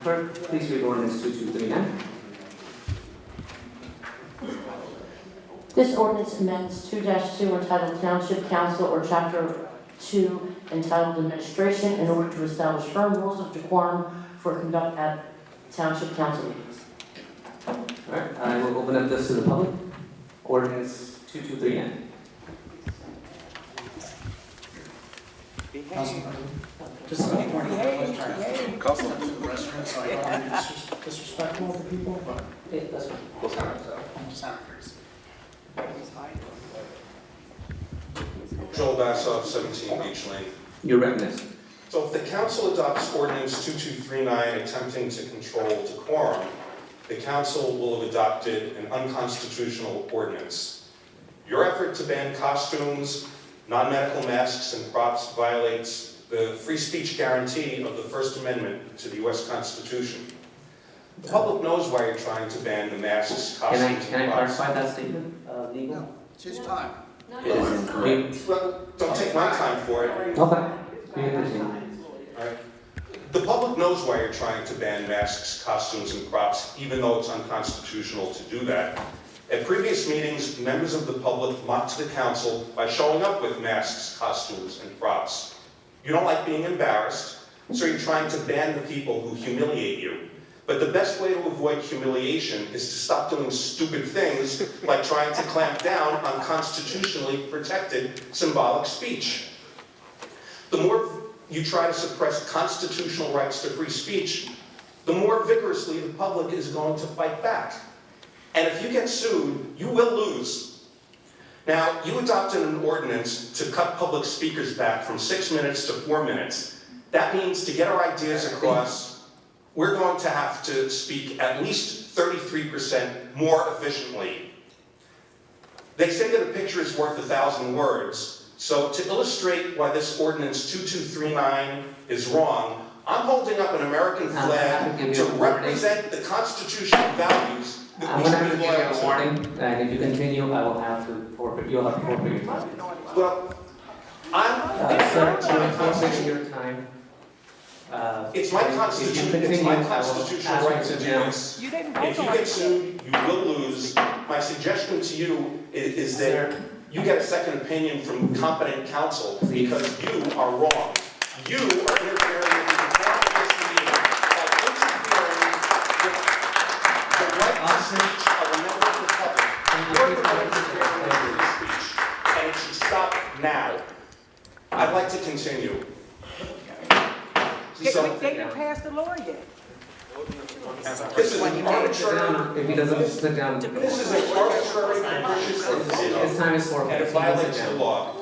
Clerk, please read ordinance 2239. This ordinance amends 2-2 entitled Township Council or Chapter 2 entitled Administration in order to establish firm rules of decorum for conduct at Township Council meetings. All right, I will open up this to the public. Ordinance 2239. Just a morning, I was trying to go to the restaurant, so I don't want to be disrespectful to people, but Yeah, that's fine. We'll start. I'm just not crazy. Joel Bassoff, 17 Beach Lane. You're recognized. So if the council adopts ordinance 2239 attempting to control decorum, the council will have adopted an unconstitutional ordinance. Your effort to ban costumes, non-medical masks, and props violates the free speech guarantee of the First Amendment to the U.S. Constitution. The public knows why you're trying to ban the masks, costumes, Can I and props. clarify that statement, legal? No, it's his time. Well, don't take my time for it. Okay. You can continue. All right. The public knows why you're trying to ban masks, costumes, and props, even though it's unconstitutional to do that. At previous meetings, members of the public mocked the council by showing up with masks, costumes, and props. You don't like being embarrassed, so you're trying to ban the people who humiliate you. But the best way to avoid humiliation is to stop doing stupid things like trying to clamp down on constitutionally protected symbolic speech. The more you try to suppress constitutional rights to free speech, the more vigorously the public is going to fight back. And if you get sued, you will lose. Now, you adopted an ordinance to cut public speakers back from 6 minutes to 4 minutes. That means to get our ideas across, we're going to have to speak at least 33% more efficiently. They say that a picture is worth 1,000 words. So to illustrate why this ordinance 2239 is wrong, I'm holding up an American flag to represent the constitutional values that I'm we going to should have to be give you loyal a to. warning, and if you continue, I will have to forfeit. You'll have to forfeit your time. Well, Sir, you're forfeiting your time. it's my constitution, it's my constitutional right to do this. You didn't If you get sued, you will lose. My suggestion to you is that you get a second opinion from competent counsel because you are wrong. You are interfering with the integrity of this meeting by interfering with the right to speech of a member of the public. You're the right to free speech, and it should stop now. I'd like to continue. They didn't pass the law yet. This is an arbitrary, If he doesn't sit down, this is an arbitrary capricious his decision, time is and forfeited. it violates the law.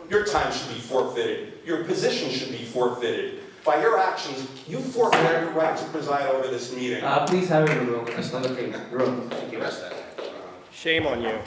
Your time should be forfeited. Your position should be forfeited. By your actions, you forfeit your right to preside over this meeting. Please have it in the room. Just let me take the room. Thank you. Shame on you.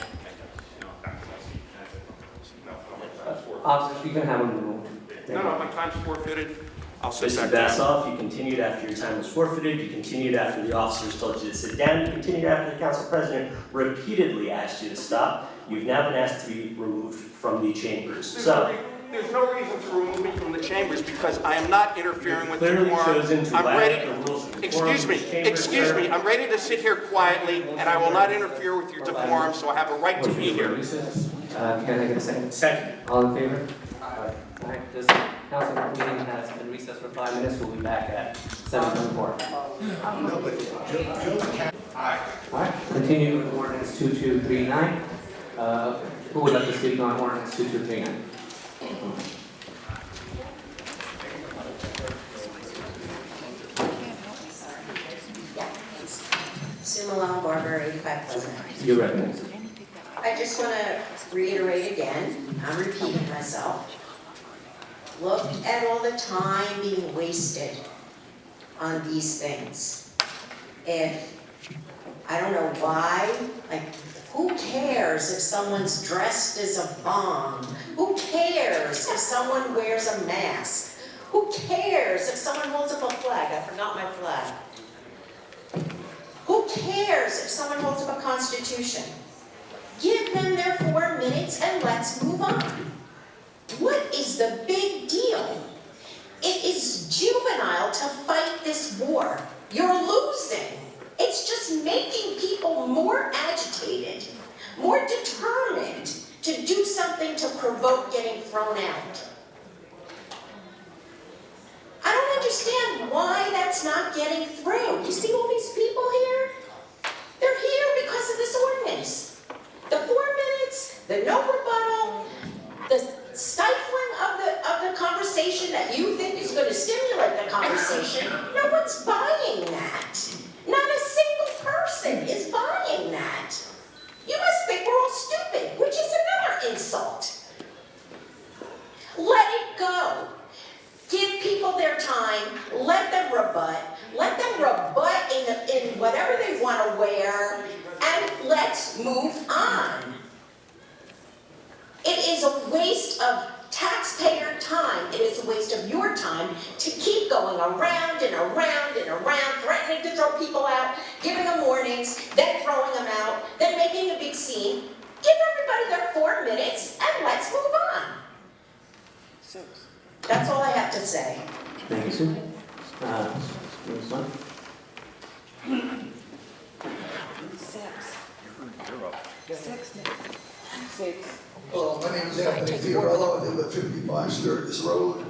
Officers, you can have him in the room. No, my time's forfeited. I'll sit Mr. back down. Bassoff, you continued after your time was forfeited, you continued after the officers told you to sit down, you continued after the council president repeatedly asked you to stop. You've now been asked to be removed from the chambers. So, There's no reason to remove me from the chambers because I am not interfering with the clearly quorum. chosen to I'm violate ready. the rules of the Excuse me, I'm ready to sit here quietly and I will not interfere with your decorum, so I have a right to be here. Recess. Can I get a second? Second. All in favor? All right, this council meeting has been recessed for 5 minutes. We'll be back at 7:24. All right, continue with ordinance 2239. Who would like to speak on ordinance 2239? Sue Malone, Barber, 85 Pleasant. You're recognized. I just want to reiterate again, I'm repeating myself. Look at all the time being wasted on these things. If, I don't know why, like, who cares if someone's dressed as a bomb? Who cares if someone wears a mask? Who cares if someone holds up a flag? I forgot my flag. Who cares if someone holds up a constitution? Give them their 4 minutes and let's move on. What is the big deal? It is juvenile to fight this war. You're losing. It's just making people more agitated, more determined to do something to provoke getting thrown out. I don't understand why that's not getting through. You see all these people here? They're here because of this ordinance. The 4 minutes, the no rebuttal, the stifling of the conversation that you think is going to stimulate the conversation. No one's buying that. Not a single person is buying that. You must think we're all stupid, which is another insult. Let it go. Give people their time. Let them rebut. Let them rebut in whatever they want to wear, and let's move on. It is a waste of taxpayer time. It is a waste of your time to keep going around and around and around, threatening to throw people out, giving them warnings, then throwing them out, then making a big scene. Give everybody their 4 minutes and let's move on. That's all I have to say. Thank you, Sue. Ms. Lund? Six. Hello, my name is Anthony Fiorello. I live at 55 Sturgis Road.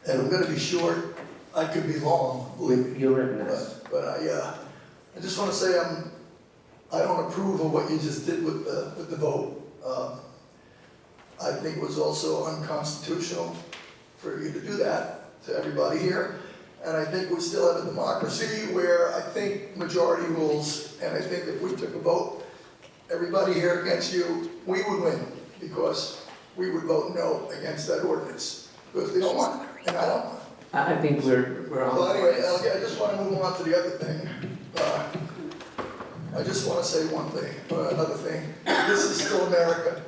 And I'm gonna be short. I could be long, believe me. You're recognized. But I just wanna say I don't approve of what you just did with the vote. I think it was also unconstitutional for you to do that to everybody here. And I think we still have a democracy where I think majority rules, and I think if we took a vote, everybody here against you, we would win, because we would vote no against that ordinance, because they don't want it, and I don't want it. I think we're on. Well, anyway, I just want to move on to the other thing. I just want to say one thing, another thing. This is still America.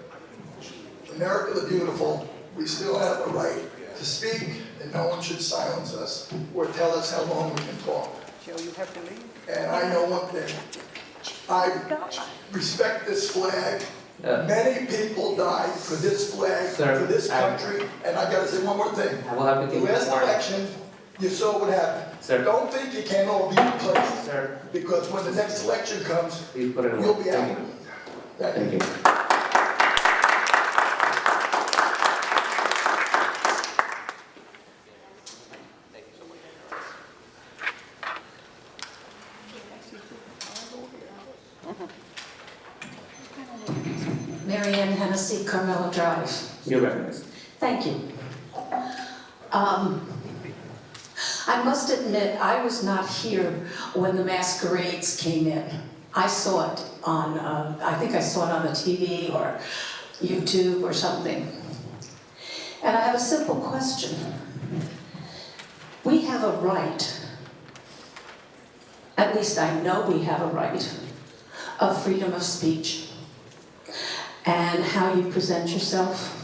America the beautiful. We still have a right to speak, and no one should silence us or tell us how long we can talk. Joe, you have to leave. And I know one thing. I respect this flag. Many people died for this flag, Sir, for this country, and I gotta say one more thing. I will have to The give you last more. election, you saw what happened. Sir. Don't think you can all be replaced, Sir, because when the next election comes, please put it away. you'll be out. Thank you. Marianne Hennessy, Carmela Drive. You're recognized. Thank you. I must admit, I was not here when the masquerades came in. I saw it on, I think I saw it on the TV or YouTube or something. And I have a simple question. We have a right, at least I know we have a right, of freedom of speech and how you present yourself.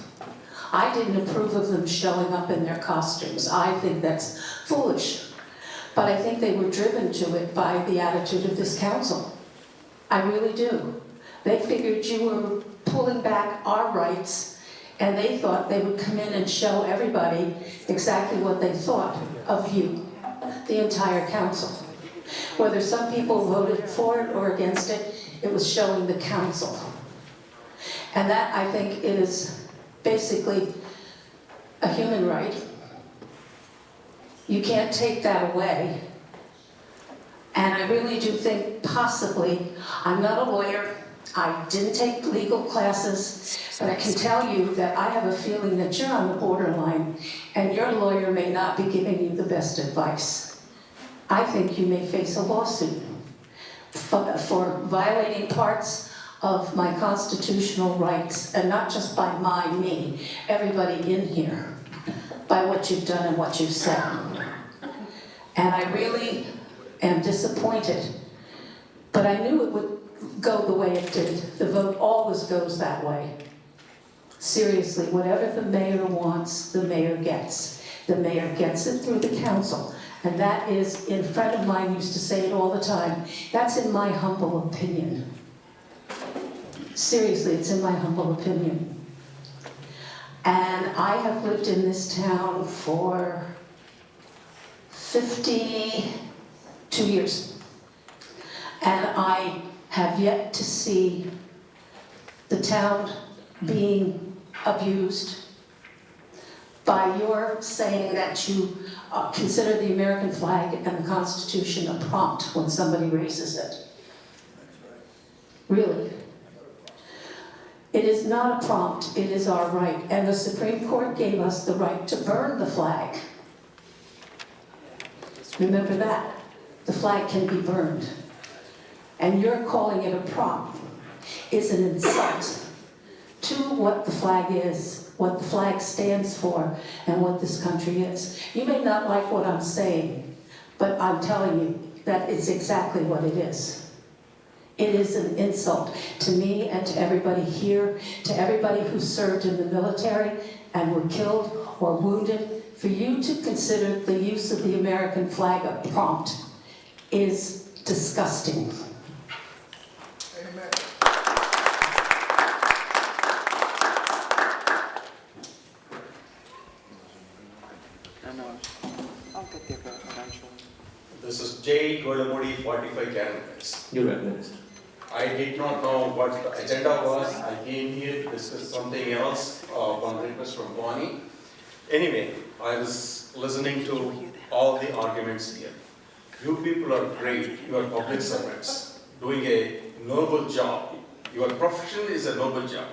I didn't approve of them showing up in their costumes. I think that's foolish. But I think they were driven to it by the attitude of this council. I really do. They figured you were pulling back our rights, and they thought they would come in and show everybody exactly what they thought of you, the entire council. Whether some people voted for it or against it, it was showing the council. And that, I think, is basically a human right. You can't take that away. And I really do think possibly, I'm not a lawyer, I didn't take legal classes, but I can tell you that I have a feeling that you're on the borderline, and your lawyer may not be giving you the best advice. I think you may face a lawsuit for violating parts of my constitutional rights, and not just by me, everybody in here, by what you've done and what you've said. And I really am disappointed, but I knew it would go the way it did. The vote always goes that way. Seriously, whatever the mayor wants, the mayor gets. The mayor gets it through the council. And that is, a friend of mine used to say it all the time, that's in my humble opinion. Seriously, it's in my humble opinion. And I have lived in this town for 52 years. And I have yet to see the town being abused by your saying that you consider the American flag and the Constitution a prompt when somebody raises it. Really. It is not a prompt, it is our right. And the Supreme Court gave us the right to burn the flag. Remember that. The flag can be burned. And you're calling it a prompt is an insult to what the flag is, what the flag stands for, and what this country is. You may not like what I'm saying, but I'm telling you that is exactly what it is. It is an insult to me and to everybody here, to everybody who served in the military and were killed or wounded. For you to consider the use of the American flag a prompt is disgusting. Amen. I'll get there eventually. This is J. Golamudi, 45 Candidates. You're recognized. I did not know what the agenda was. I came here to discuss something else upon request from Bonnie. Anyway, I was listening to all the arguments here. You people are great. You are public servants doing a noble job. Your profession is a noble job.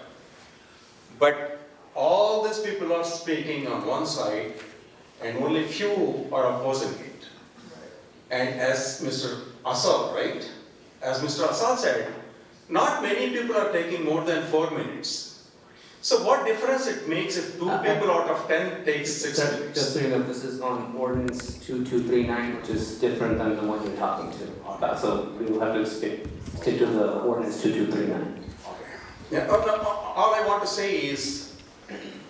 But all these people are speaking on one side and only few are opposing it. And as Mr. Asal, right? As Mr. Asal said, not many people are taking more than 4 minutes. So what difference it makes if 2 people out of 10 takes 6 minutes? Just so you know, this is on Ordinance 2239, which is different than the one you're talking to about. So we will have to stick to the Ordinance 2239. Okay. Yeah, all I want to say is,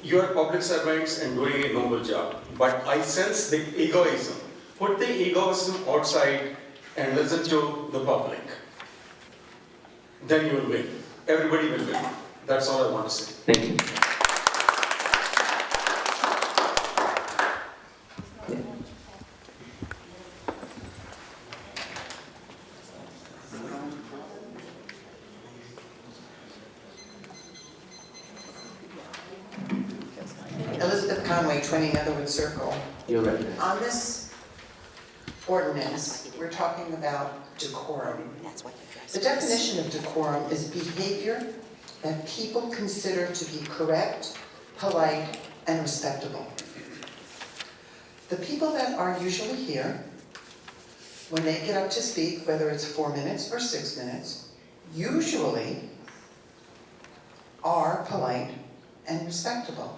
you are public servants and doing a noble job. But I sense the egoism. Put the egoism outside and listen to the public. Then you will win. Everybody will win. That's all I want to say. Thank you. Elizabeth Conway, 20 Netherwood Circle. You're recognized. On this ordinance, we're talking about decorum. The definition of decorum is behavior that people consider to be correct, polite, and respectable. The people that are usually here, when they get up to speak, whether it's 4 minutes or 6 minutes, usually are polite and respectable.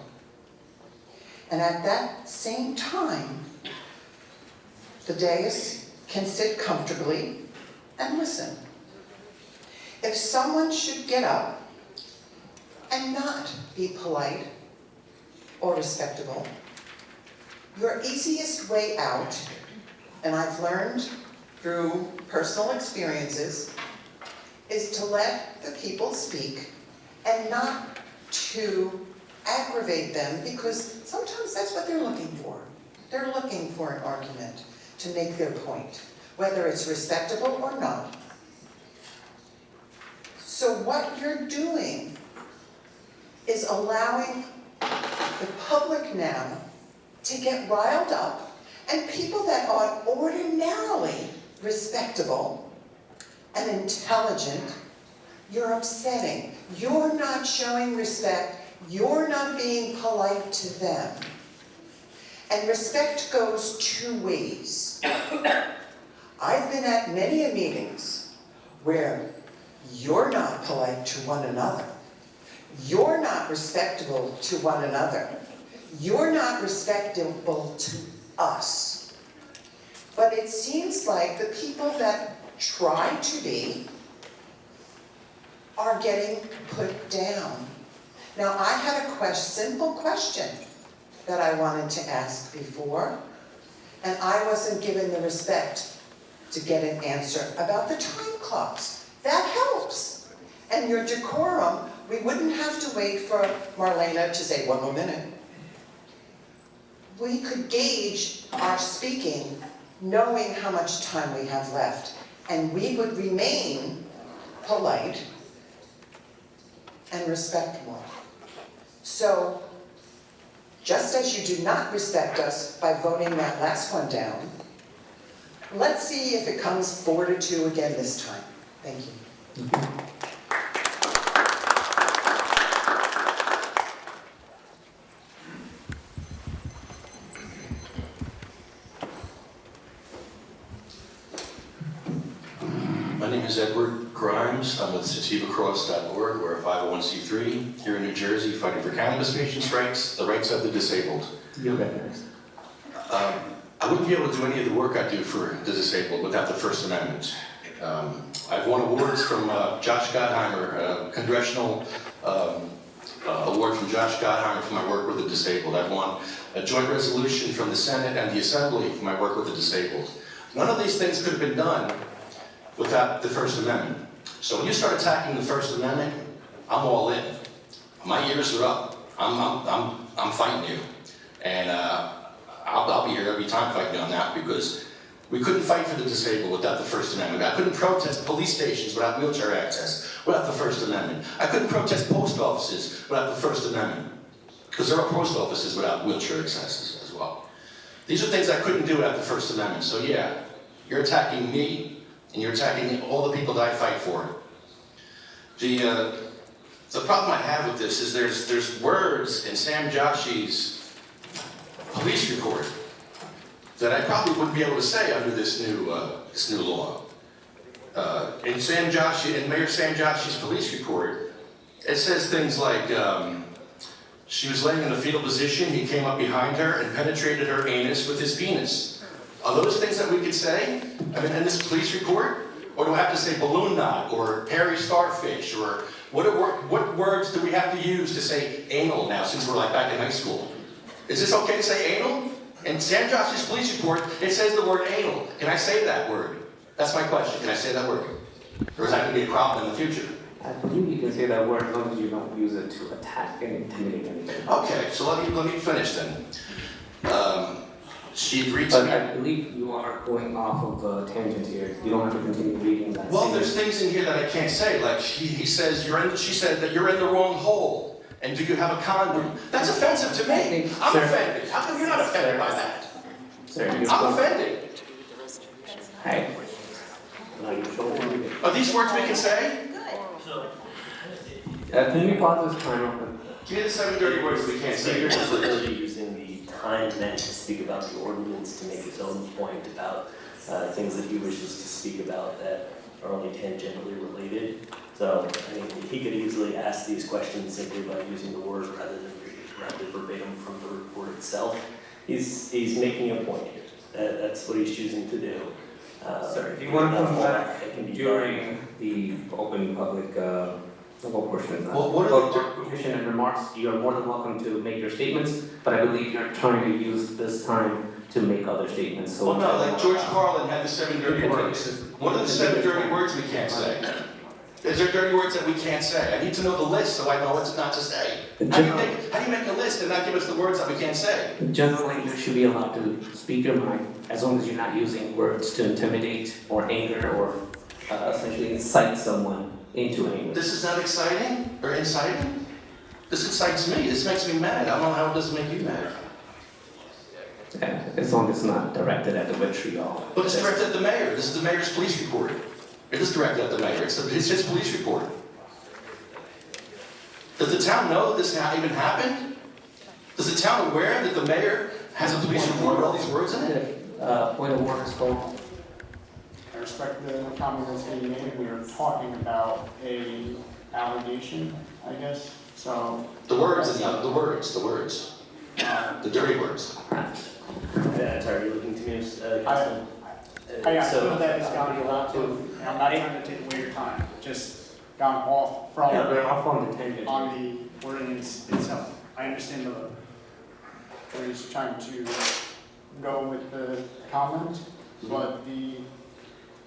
And at that same time, the dais can sit comfortably and listen. If someone should get up and not be polite or respectable, your easiest way out, and I've learned through personal experiences, is to let the people speak and not to aggravate them, because sometimes that's what they're looking for. They're looking for an argument to make their point, whether it's respectable or not. So what you're doing is allowing the public now to get riled up, and people that are ordinarily respectable and intelligent, you're upsetting. You're not showing respect. You're not being polite to them. And respect goes 2 ways. I've been at many meetings where you're not polite to one another. You're not respectable to one another. You're not respectable to us. But it seems like the people that try to be are getting put down. Now, I had a simple question that I wanted to ask before, and I wasn't given the respect to get an answer about the time clocks. That helps. And your decorum, we wouldn't have to wait for Marlena to say 1 more minute. We could gauge our speaking knowing how much time we have left, and we would remain polite and respectful. So, just as you do not respect us by voting that last one down, let's see if it comes 4-2 again this time. Thank you. My name is Edward Grimes. I'm with SativaCross.org. We're a 501c3 here in New Jersey fighting for cannabis patients' rights, the rights of the disabled. You'll get next. I wouldn't be able to do any of the work I do for the disabled without the First Amendment. I've won awards from Josh Gottheimer, a congressional award from Josh Gottheimer for my work with the disabled. I've won a joint resolution from the Senate and the Assembly for my work with the disabled. None of these things could have been done without the First Amendment. So when you start attacking the First Amendment, I'm all in. My ears are up. I'm fighting you. And I'll be here every time fighting you on that, because we couldn't fight for the disabled without the First Amendment. I couldn't protest police stations without wheelchair access, without the First Amendment. I couldn't protest post offices without the First Amendment, because there are post offices without wheelchair access as well. These are things I couldn't do without the First Amendment. So yeah, you're attacking me, and you're attacking all the people that I fight for. The problem I have with this is there's words in Sam Joshi's police report that I probably wouldn't be able to say under this new law. In Mayor Sam Joshi's police report, it says things like, she was laying in a fetal position, he came up behind her and penetrated her anus with his penis. Are those things that we could say, I mean, in this police report? Or do I have to say balloon knot, or hairy starfish, or what words do we have to use to say anal now, since we're like back in high school? Is this okay to say anal? In Sam Joshi's police report, it says the word anal. Can I say that word? That's my question. Can I say that word? Or is that going to be a problem in the future? I believe you can say that word as long as you don't use it to attack and intimidate anything. Okay, so let me finish then. She agreed to But me. I believe you are going off of a tangent here. You don't have to continue reading that. Well, there's things in here that I can't say. Like he says, she said that you're in the wrong hole. And do you have a condom? That's offensive to me. I'm offended. How come you're not offended by that? Sir, I'm offended. Hey. Are these words we can say? Can you pause this timer? Give me the 7 dirty words we can't say. Speaker is literally using the time meant to speak about the ordinance to make his own point about things that he wishes to speak about that are only tangentially related. So, I mean, he could easily ask these questions simply by using the word rather than reading directly verbatim from the report itself. He's making a point here. That's what he's choosing to do. Sir, if you want to come back during the open public portion of petition and remarks, you are more than welcome to make your statements, but I believe you're trying to use this time to make other statements. So Well, no, like George Carlin had the 7 dirty words. What are the 7 dirty words we can't say? Is there dirty words that we can't say? I need to know the list so I know what not to say. How do you make a list and not give us the words that we can't say? Generally, you should be allowed to speak your mind as long as you're not using words to intimidate or anger or essentially incite someone into anger. This is not exciting or inciting? This excites me. This makes me mad. I don't know how it doesn't make you mad. Yeah, as long as it's not directed at the vitriol. But it's directed at the mayor. This is the mayor's police report. It is directed at the mayor. It's his police report. Does the town know that this even happened? Is the town aware that the mayor has a police report with all these words in it? Point of order is called. I respect the comment that's being made. We are talking about a allegation, I guess, so. The words, the words. The dirty words. Yeah, sorry, you're looking to me, I feel that it's gone a lot of, and I'm not trying to take away your time, just gone off from. Yeah, we're off on the tangent. On the ordinance itself. I understand where he's trying to go with the comment, but the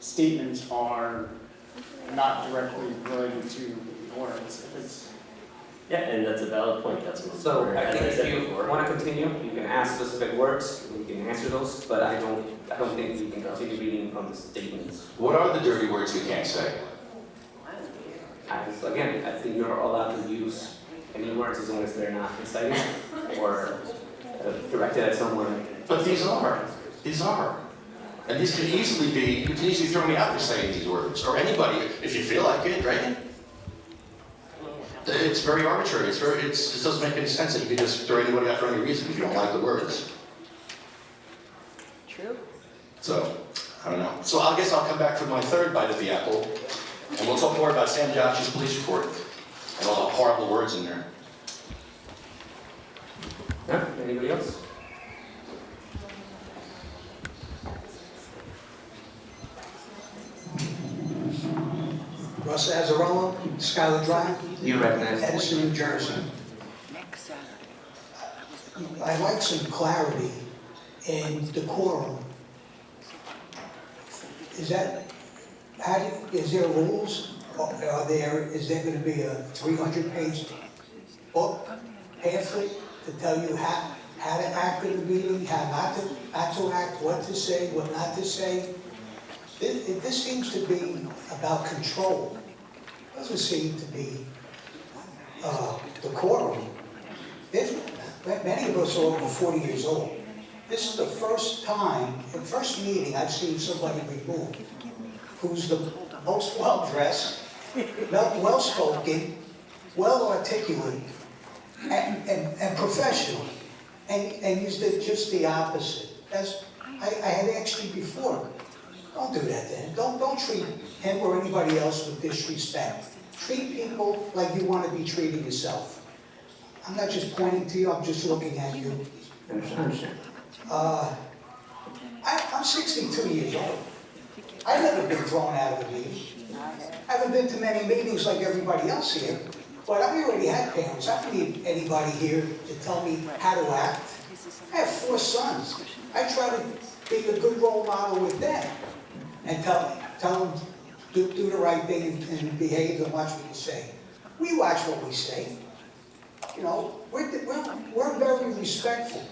statements are not directly related to the ordinance. If it's Yeah, and that's a valid point, Councilman. So I As think if said you before. want to continue, you can ask specific words, we can answer those, but I don't think you can continue reading from the statements. What are the dirty words we can't say? Again, I think you're allowed to use any words as long as they're not inciting or directed at someone. But these are. And these could easily be, you can easily throw me out for saying these words, or anybody, if you feel like it, right? It's very arbitrary, it doesn't make any sense that you could just throw anybody out for any reason if you don't like the words. True. So, I don't know. So I guess I'll come back for my third bite of the apple, and we'll talk more about Sam Josh's police report and all the horrible words in there. Yeah, anybody else? Russ Azzarello, Skylar Drive, You recognize. Edison, New Jersey. I'd like some clarity in decorum. Is there rules? Is there going to be a 300-page book, pamphlet, to tell you how to act in a meeting, how not to act, what to say, what not to say? This seems to be about control. It doesn't seem to be decorum. Many of us are over 40 years old. This is the first meeting I've seen somebody removed who's the most well-dressed, well-spoken, well-articulate, and professional. And you did just the opposite. I had asked you before. Don't do that then. Don't treat him or anybody else with disrespect. Treat people like you want to be treated yourself. I'm not just pointing to you, I'm just looking at you. I understand. I'm 62 years old. I've never been thrown out of a meeting. I haven't been to many meetings like everybody else here, but I already had parents. I don't need anybody here to tell me how to act. I have 4 sons. I try to be a good role model with them and tell them do the right thing and behave and watch what you say. We watch what we say. You know, we're very respectful,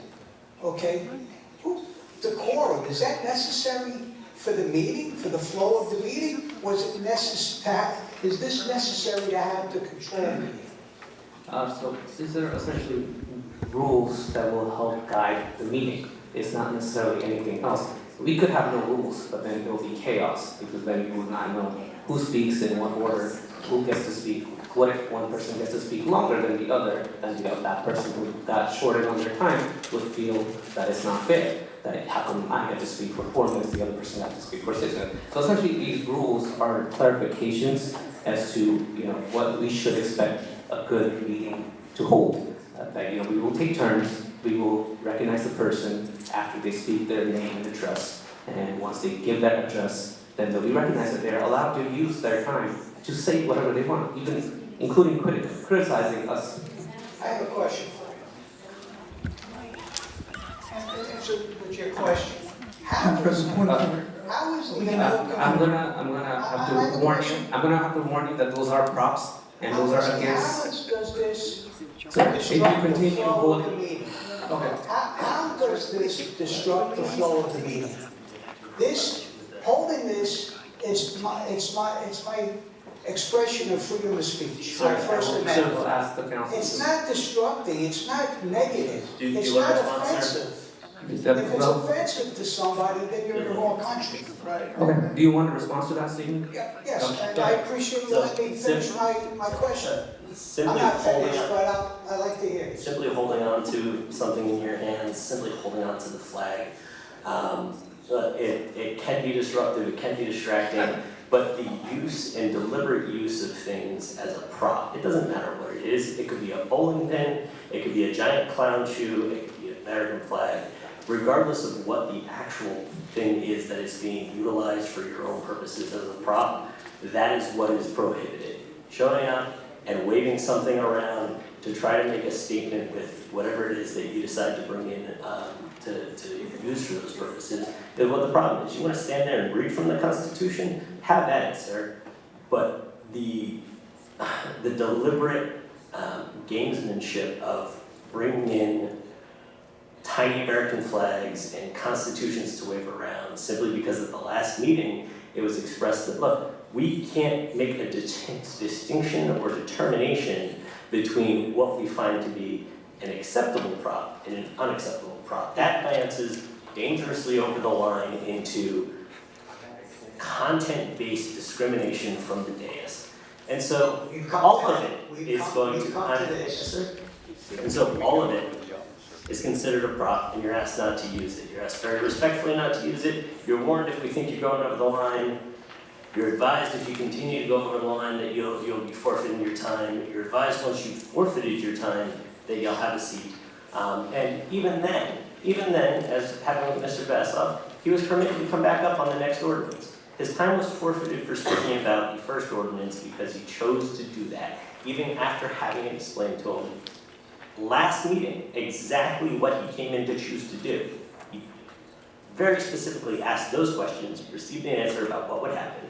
okay? Decorum, is that necessary for the meeting, for the flow of the meeting? Is this necessary to have to control the meeting? So these are essentially rules that will help guide the meeting. It's not necessarily anything else. We could have no rules, but then it will be chaos, because then you will not know who speaks in what order, who gets to speak. What if one person gets to speak longer than the other, and that person who got shorted on their time would feel that it's not fair, that how come I get to speak for 4 minutes, the other person has to speak for 6 minutes. So essentially these rules are clarifications as to what we should expect a good meeting to hold. That we will take turns, we will recognize the person after they speak their name and address, and once they give that address, then they'll be recognized that they're allowed to use their time to say whatever they want, even including criticizing us. I have a question for you. Answer with your question. How is the I'm gonna have to warn you. I'm gonna have to warn you that those are props and those are against. How does this So if you disrupt the continue flow of the holding, meeting? okay. How does this disrupt the flow of the meeting? Holding this is my expression of freedom of speech. My First So Amendment. ask the council. It's not disrupting, it's not negative, Do you it's want not a response, sir? offensive. Is that- If it's well, offensive to somebody, then you're in the wrong country. okay. Do you want a response to that statement? Yes, and I appreciate you letting me finish my question. I'm Simply not holding finished, on, but I'd like to hear it. simply holding on to something in your hands, simply holding on to the flag. It can be disruptive, it can be distracting, but the use and deliberate use of things as a prop, it doesn't matter what it is. It could be a bowling pin, it could be a giant clown shoe, it could be an American flag. Regardless of what the actual thing is that is being utilized for your own purposes as a prop, that is what is prohibited. Showing up and waving something around to try to make a statement with whatever it is that you decide to bring in to use for those purposes is what the problem is. You want to stand there and read from the Constitution? Have at it, sir. But the deliberate gamesmanship of bringing in tiny American flags and constitutions to wave around simply because at the last meeting it was expressed that, look, we can't make a distinction or determination between what we find to be an acceptable prop and an unacceptable prop. That advances dangerously over the line into content-based discrimination from the dais. And so all of it is going to, and so all of it is considered a prop, and you're asked not to use it. You're asked very respectfully not to use it. You're warned if we think you're going over the line. You're advised if you continue to go over the line that you'll be forfeiting your time. You're advised once you've forfeited your time that you'll have a seat. And even then, as happened with Mr. Vassoff, he was permitted to come back up on the next ordinance. His time was forfeited for speaking about the first ordinance because he chose to do that, even after having it explained to him last meeting exactly what he came in to choose to do. He very specifically asked those questions, received an answer about what would happen,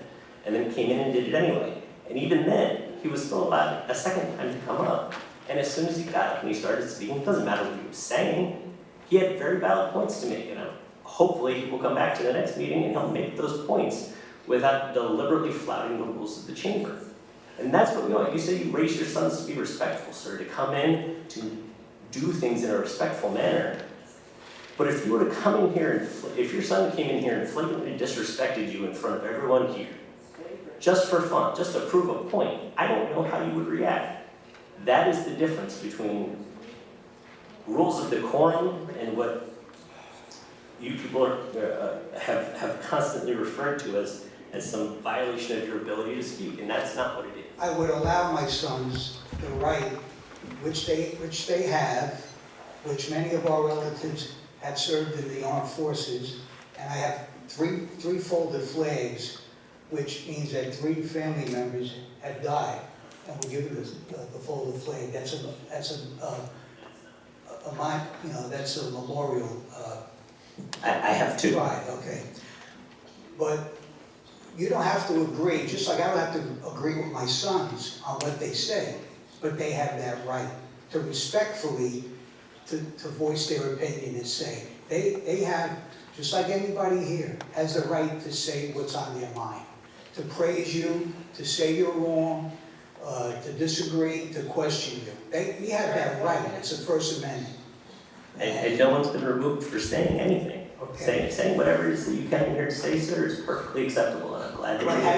and then came in and did it anyway. And even then, he was still allowed a second time to come up. And as soon as he got up and he started speaking, it doesn't matter what he was saying, he had very valid points to make. And hopefully he will come back to the next meeting and he'll make those points without deliberately flouting the rules of the chamber. And that's what we want. You say you raise your sons to be respectful, sir, to come in, to do things in a respectful manner. But if you were to come in here, and if your son came in here and flagrantly disrespected you in front of everyone here, just for fun, just to prove a point, I don't know how you would react. That is the difference between rules of decorum and what you people have constantly referred to as some violation of your ability to speak, and that's not what it is. I would allow my sons the right, which they have, which many of our relatives have served in the armed forces, and I have three folded flags, which means that 3 family members have died, and we're given the folded flag. That's a memorial. I have 2. Right, okay. But you don't have to agree, just like I don't have to agree with my sons on what they say, but they have that right to respectfully to voice their opinion and say. They have, just like anybody here, has the right to say what's on their mind, to praise you, to say you're wrong, to disagree, to question you. We have that right. It's the First Amendment. And no one's been removed for saying anything. Okay. Saying whatever it is that you come in here to say, sir, is perfectly acceptable, and I'm glad to But hear it.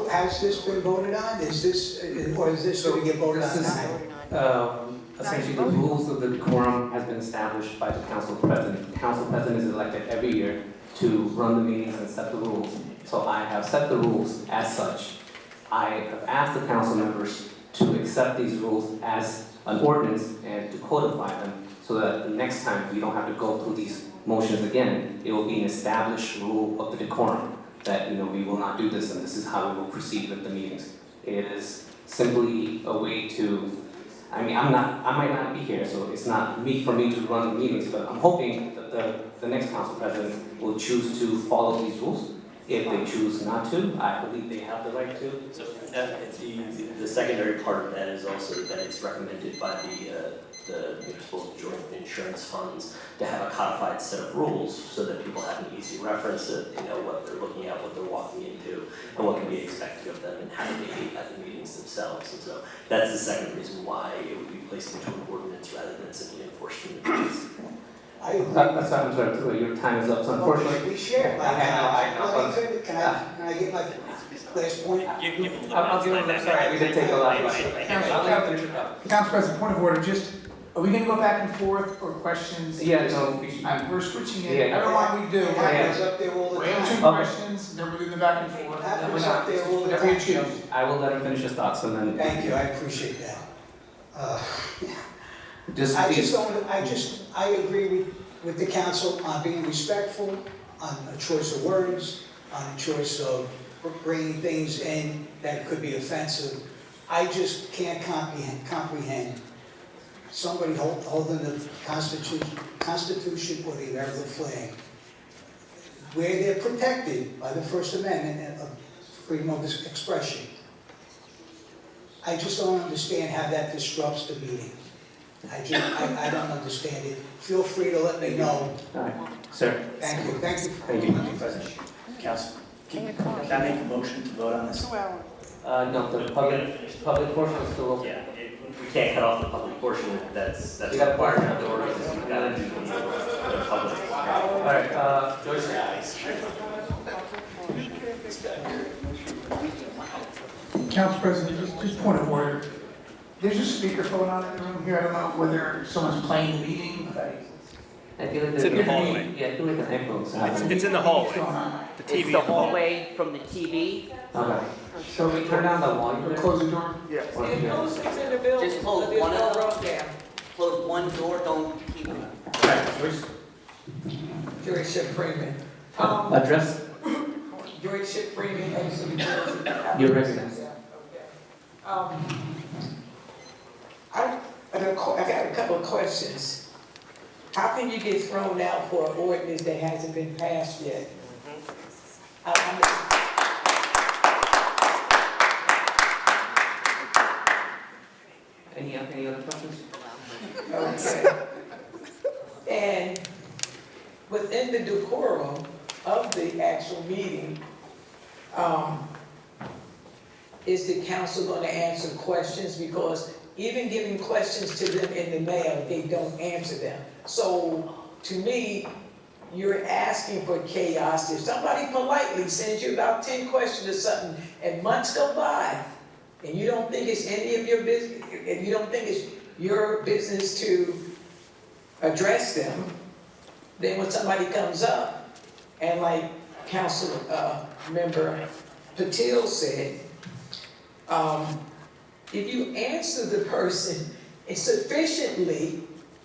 has this been voted on? Is this going to get voted on tonight? Essentially, the rules of the decorum has been established by the council president. The council president is elected every year to run the meetings and set the rules. So I have set the rules as such. I have asked the council members to accept these rules as an ordinance and to codify them so that the next time we don't have to go through these motions again. It will be an established rule of the decorum that, we will not do this and this is how we will proceed with the meetings. It is simply a way to, I might not be here, so it's not for me to run the meetings, but I'm hoping that the next council president will choose to follow these rules. If they choose not to, I believe they have the right to. So the secondary part of that is also that it's recommended by the municipal joint insurance funds to have a codified set of rules so that people have an easy reference, that they know what they're looking at, what they're walking into, and what can be expected of them, and how to behave at the meetings themselves. And so that's the second reason why it would be placed into an ordinance rather than simply enforced in the meetings. I'm sorry, your time is up, so unfortunately. We share. Can I get my last point? I'll give it, sorry, we did take a lot. Council President, point of order, are we gonna go back and forth or questions? Yeah, no, We're switching it, Yeah. everyone we do. It happens up there all the We're answering time. questions, then we're doing the back and forth. It happens up there all the Whatever you time. choose. I will let him finish his thoughts and then. Thank you, I appreciate that. I agree with the council on being respectful, on a choice of words, on a choice of bringing things in that could be offensive. I just can't comprehend somebody holding the Constitution or the American flag, where they're protected by the First Amendment of freedom of expression. I just don't understand how that disrupts the meeting. I don't understand it. Feel free to let me know. All right, sir. Thank you. Thank you. President, Council, can I make a motion to vote on this? No, the public portion is still open. Yeah, we can't cut off the public portion, that's We got required part of of the the ordinance, ordinance. we gotta do the public. All right, Joyce. Council President, just point of order. There's a speakerphone on in the room here. I don't know whether someone's playing the meeting, but I feel like It's in the there's hallway. Yeah, I feel like an echo is happening. It's in the hallway. what's going on? The It's TV the in the hallway. hallway from the TV. Okay. So we turn down the volume Or there? close the door? Or- Just close one of them. Close one door, don't keep it. All right, Joyce. Joyce Ship Freeman. Address, Joyce Ship Freeman, Edison, New Jersey. your residence. I got a couple of questions. How can you get thrown out for an ordinance that hasn't been passed yet? Any other questions? Okay. And within the decorum of the actual meeting, is the council going to answer questions? Because even giving questions to them in the mail, they don't answer them. So to me, you're asking for chaos. If somebody politely sends you about 10 questions or something and months go by and you don't think it's any of your business, and you don't think it's your business to address them, then when somebody comes up and like Council Member Patil said, if you answer the person sufficiently,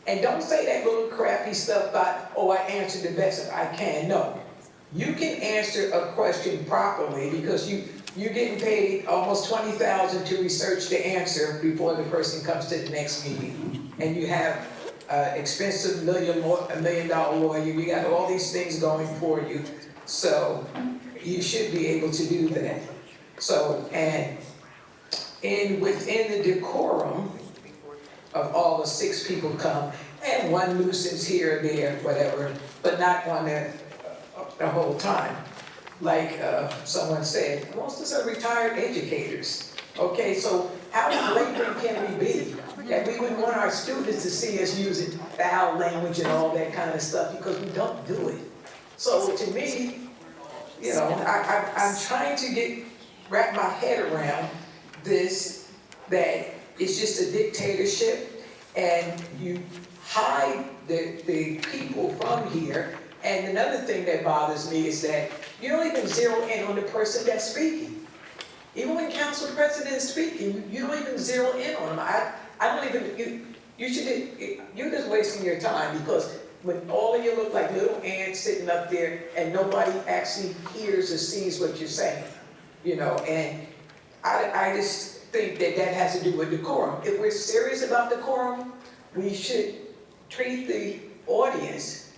and don't say that little crappy stuff about, oh, I answered the best I can. No, you can answer a question properly because you're getting paid almost $20,000 to research the answer before the person comes to the next meeting. And you have expensive $1 million lawyer, you got all these things going for you. So you should be able to do that. So, and within the decorum of all the 6 people come, and one nuisance here or there, whatever, but not one that the whole time. Like someone said, most of us are retired educators. Okay, so how flagrant can we be? That we wouldn't want our students to see us using foul language and all that kind of stuff because we don't do it. So to me, you know, I'm trying to wrap my head around this, that it's just a dictatorship and you hide the people from here. And another thing that bothers me is that you don't even zero in on the person that's speaking. Even when council president is speaking, you don't even zero in on them. I don't even, you're just wasting your time because when all of you look like little ants sitting up there and nobody actually hears or sees what you're saying, you know, and I just think that has to do with decorum. If we're serious about decorum, we should treat the audience,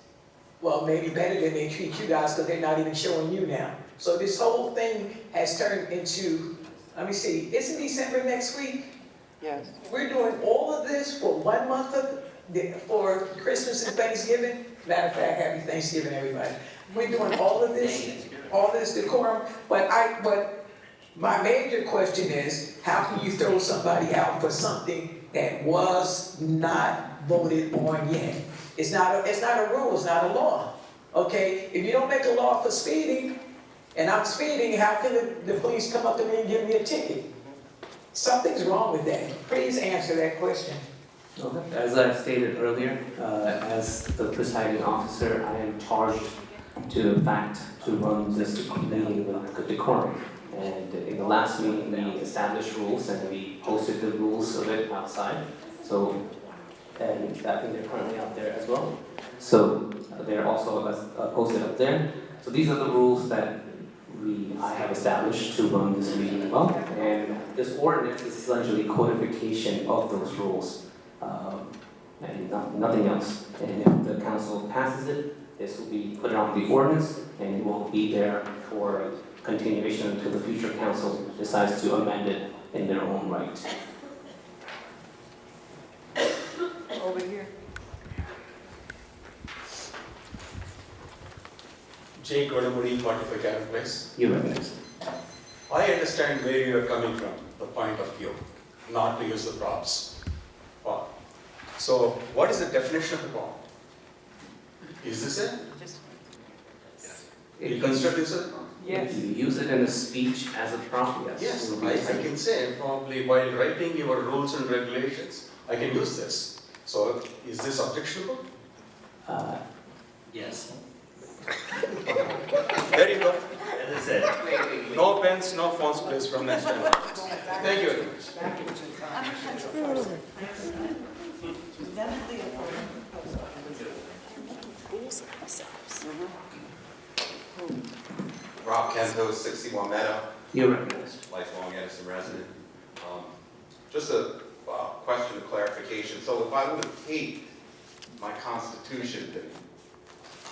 well, maybe better than they treat you guys because they're not even showing you now. So this whole thing has turned into, let me see, isn't December next week? Yes. We're doing all of this for 1 month for Christmas and Thanksgiving. Matter of fact, happy Thanksgiving, everybody. We're doing all of this decorum, but my major question is, how can you throw somebody out for something that was not voted on yet? It's not a rule, it's not a law, okay? If you don't make a law for speeding, and I'm speeding, how can the police come up to me and give me a ticket? Something's wrong with that. Please answer that question. Okay. As I stated earlier, as the presiding officer, I am charged to run this meeting with decorum. And in the last meeting, we established rules and we posted the rules of it outside. So, and I think they're currently out there as well. So they're also posted up there. So these are the rules that I have established to run this meeting as well. And this ordinance is essentially codification of those rules, and nothing else. And if the council passes it, this will be put on the ordinance, and it will be there for continuation until the future council decides to amend it in their own right. Over here. Jay Kodamuri, 45 Karen Place. You're recognized. I understand where you are coming from, the point of view, not to use the props. Wow. So what is the definition of the prop? Is this it? You consider this a prop? Yes. If you use it in a speech as a prompt, yes. Yes, It will I be can say probably while writing your rules and regulations, I can use this. So is this objectionable? Yes. There you go. As I said, No pens, no phones, please, from next time. Thank you very much. Rob Kento, 61 Meadow, You're recognized. lifelong Edison resident. Just a question of clarification. So if I would have taped my Constitution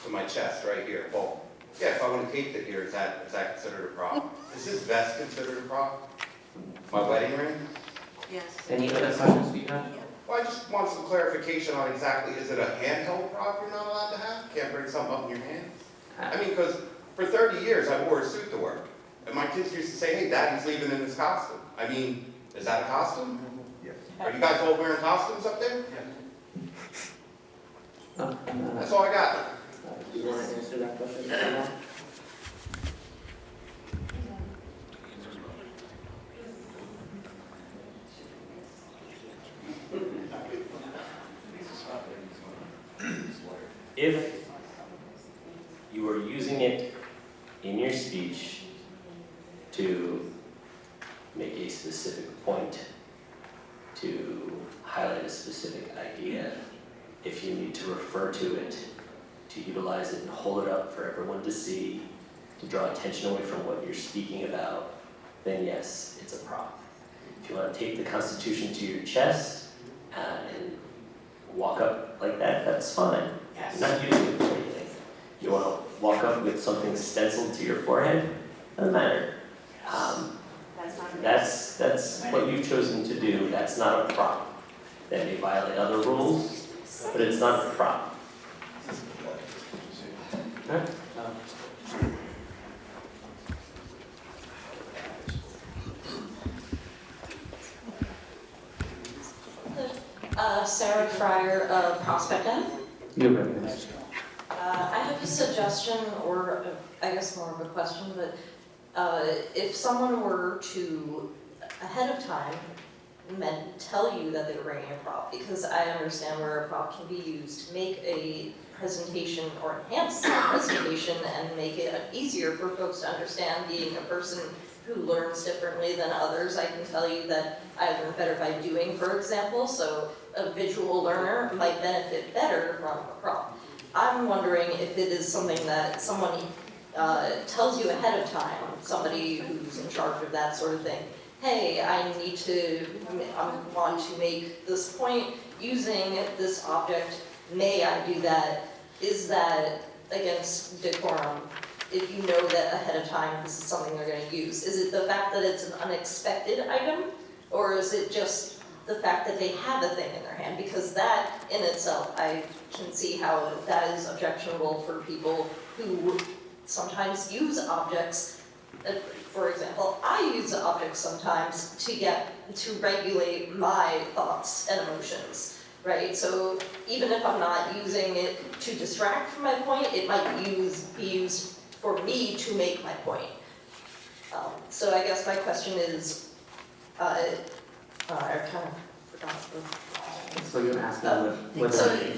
to my chest right here, well, yeah, if I would have taped it here, is that considered a prop? Is this vest considered a prop? My wedding ring? Yes. Any other questions you have? Well, I just want some clarification on exactly, is it a handheld prop you're not allowed to have? Can't bring something up in your hand? I mean, because for 30 years I wore a suit to work. And my kids used to say, hey, Daddy's leaving in his costume. I mean, is that a costume? Yes. Are you guys all wearing costumes up there? That's all I got. Do you want to answer that question? Now? if you are using it in your speech to make a specific point, to highlight a specific idea, if you need to refer to it, to utilize it and hold it up for everyone to see, to draw attention away from what you're speaking about, then yes, it's a prop. If you want to tape the Constitution to your chest and walk up like that, that's fine. Yes. You're not using it for anything. You want to walk up with something stenciled to your forehead, doesn't matter. That's what you've chosen to do. That's not a prop. That may violate other rules, but it's not a prop. Alright. Sarah Fryer of Prospect Ave. You're recognized. I have a suggestion, or I guess more of a question, but if someone were to, ahead of time, tell you that they were bringing a prop, because I understand where a prop can be used to make a presentation or enhance the presentation and make it easier for folks to understand. Being a person who learns differently than others, I can tell you that I learn better by doing, for example, so a visual learner might benefit better from a prop. I'm wondering if it is something that someone tells you ahead of time, somebody who's in charge of that sort of thing. Hey, I want to make this point using this object. May I do that? Is that against decorum? If you know that ahead of time this is something they're going to use. Is it the fact that it's an unexpected item? Or is it just the fact that they have a thing in their hand? Because that in itself, I can see how that is objectionable for people who sometimes use objects. For example, I use objects sometimes to regulate my thoughts and emotions, right? So even if I'm not using it to distract from my point, it might be used for me to make my point. So I guess my question is, I kind of forgot. So you're asking whether...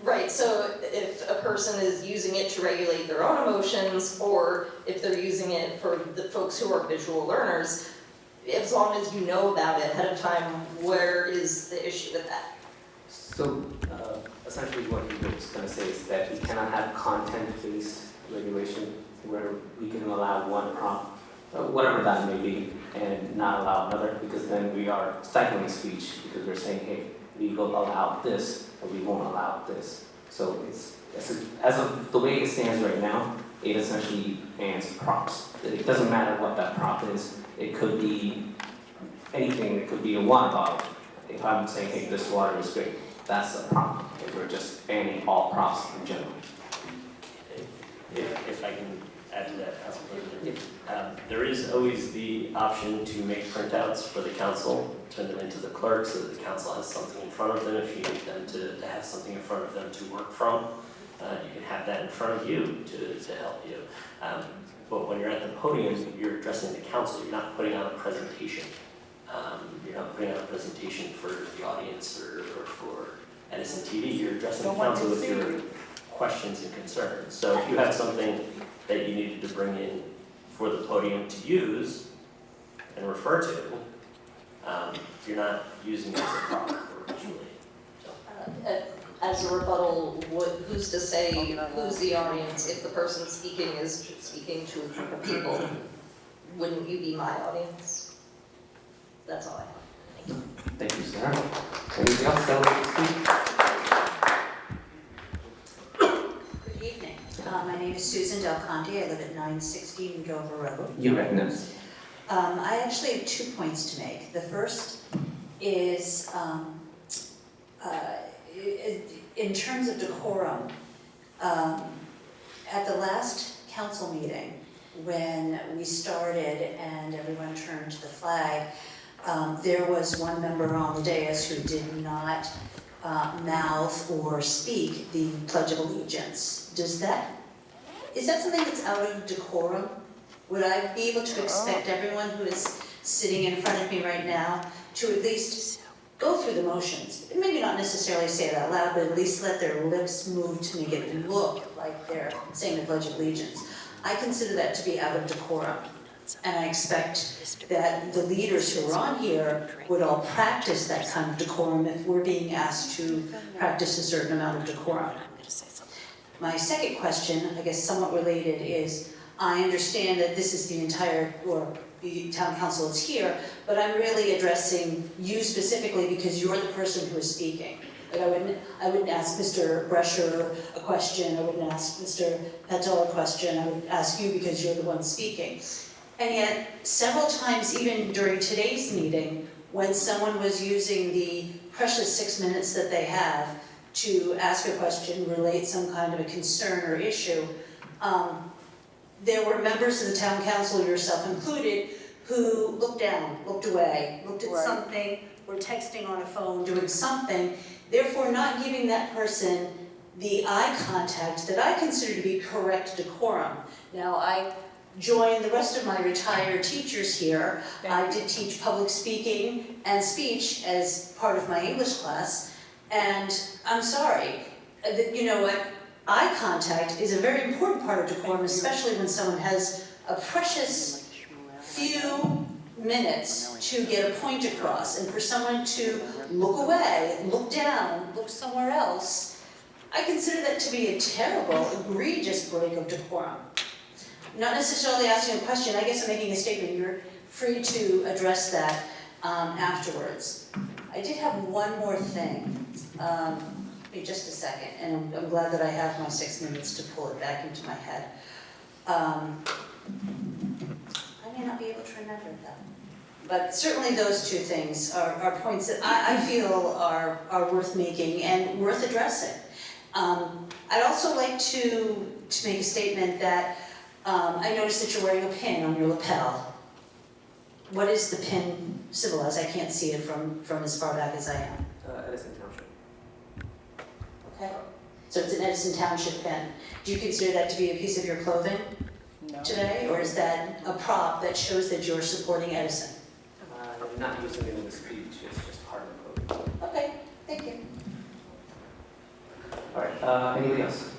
Right, so if a person is using it to regulate their own emotions, or if they're using it for the folks who are visual learners, as long as you know about it ahead of time, where is the issue with that? So essentially what he was going to say is that we cannot have content-based regulation where we can allow one prompt, whatever that may be, and not allow another, because then we are stifling speech, because we're saying, hey, we will allow this, or we won't allow this. So as of the way it stands right now, it essentially bans prompts. It doesn't matter what that prompt is. It could be anything, it could be a water bottle. If I'm saying, hey, this water is good, that's a problem. If we're just banning all props in general. If I can add to that, Council President, there is always the option to make printouts for the council, turn them into the clerk so that the council has something in front of them. If you need them to have something in front of them to work from, you can have that in front of you to help you. But when you're at the podium, you're addressing the council. You're not putting on a presentation. You're not putting on a presentation for the audience or for Edison TV. You're addressing the council with your questions and concerns. So if you have something that you needed to bring in for the podium to use and refer to, you're not using it as a prop or visually. As a rebuttal, who's to say who's the audience? If the person speaking is speaking to a group of people, wouldn't you be my audience? That's all I have. Thank you, Sarah. Anything else that would like to speak? Good evening. My name is Susan Del Conte. I live at 916 Dover Road. You recognize. I actually have 2 points to make. The first is in terms of decorum. At the last council meeting, when we started and everyone turned to the flag, there was one member on the dais who did not mouth or speak the Pledge of Allegiance. Is that something that's out of decorum? Would I be able to expect everyone who is sitting in front of me right now to at least go through the motions? Maybe not necessarily say it out loud, but at least let their lips move to make it look like they're saying the Pledge of Allegiance. I consider that to be out of decorum. And I expect that the leaders who are on here would all practice that kind of decorum if we're being asked to practice a certain amount of decorum. My second question, I guess somewhat related, is I understand that this is the entire, or the town council is here, but I'm really addressing you specifically because you're the person who is speaking. Like I wouldn't ask Mr. Brescher a question, I wouldn't ask Mr. Petel a question, I would ask you because you're the one speaking. And yet, several times, even during today's meeting, when someone was using the precious 6 minutes that they have to ask a question, relate some kind of a concern or issue, there were members of the town council, yourself included, who looked down, looked away, looked at something, were texting on a phone, doing something, therefore not giving that person the eye contact that I consider to be correct decorum. Now, I joined the rest of my retired teachers here. I did teach public speaking and speech as part of my English class, and I'm sorry, you know what? Eye contact is a very important part of decorum, especially when someone has a precious few minutes to get a point across. And for someone to look away, look down, look somewhere else, I consider that to be a terrible, egregious break of decorum. Not necessarily asking a question, I guess I'm making a statement. You're free to address that afterwards. I did have one more thing. Just a second, and I'm glad that I have my 6 minutes to pull it back into my head. I may not be able to remember them, but certainly those two things are points that I feel are worth making and worth addressing. I'd also like to make a statement that I noticed that you're wearing a pin on your lapel. What is the pin symbolize? I can't see it from as far back as I am. Edison Township. Okay, so it's an Edison Township pin. Do you consider that to be a piece of your clothing today, or is that a prop that shows that you're supporting Edison? I'm not using it in the speech, it's just part of the code. Okay, thank you. All right, anybody else?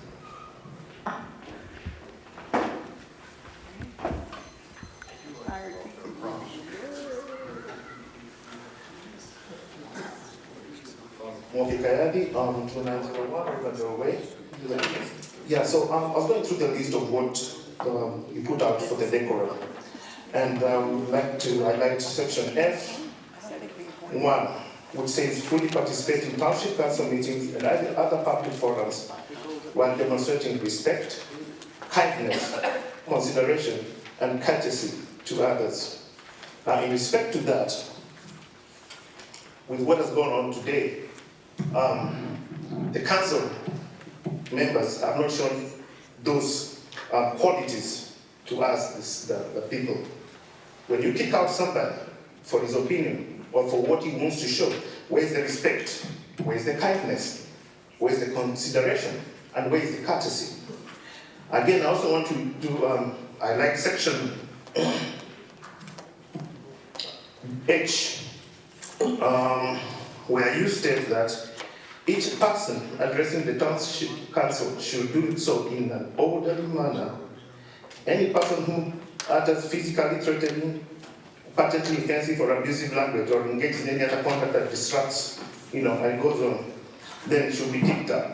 Kayadi, 2901 Riverdale Way. Yeah, so I was going through the list of what you put out for the decorum. And I would like to highlight section F1, which says fully participate in township council meetings and other public forums while demonstrating respect, kindness, consideration, and courtesy to others. Now, in respect to that, with what has gone on today. The council members have not shown those qualities to us, the people. When you kick out somebody for his opinion or for what he wants to show, where's the respect? Where's the kindness? Where's the consideration? And where's the courtesy? Again, I also want to do, I like section H, where you state that each person addressing the township council should do so in an orderly manner. Any person who utters physically threatening, patently offensive or abusive language or engages in any other conduct that distracts, and goes on, then should be kicked out.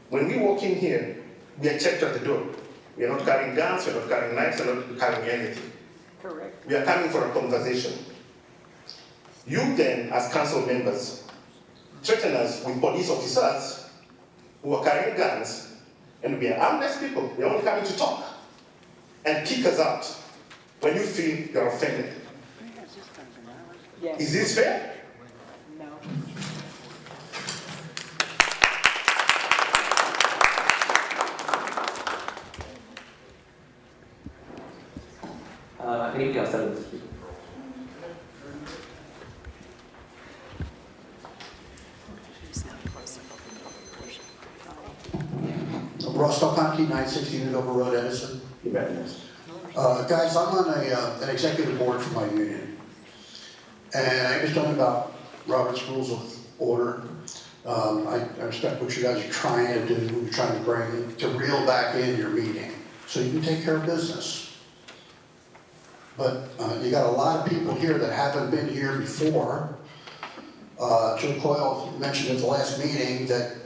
When we walk in here, we are checked at the door. We are not carrying guns, we are not carrying knives, we are not carrying anything. Correct. We are coming for a conversation. You then, as council members, threaten us with police officers who are carrying guns, and we are harmless people. We are only coming to talk, and kick us out when you feel you're offended. Yes. Is this fair? No. Anybody else that would speak? Ross Delconte, 960 Unidover Road, Edison. You recognize. Guys, I'm on an executive board for my union. And I understand about Robert's Rules of Order. I respect what you guys are trying to do. You're trying to bring to reel back in your meeting so you can take care of business. But you got a lot of people here that haven't been here before. Joe Coyle mentioned at the last meeting that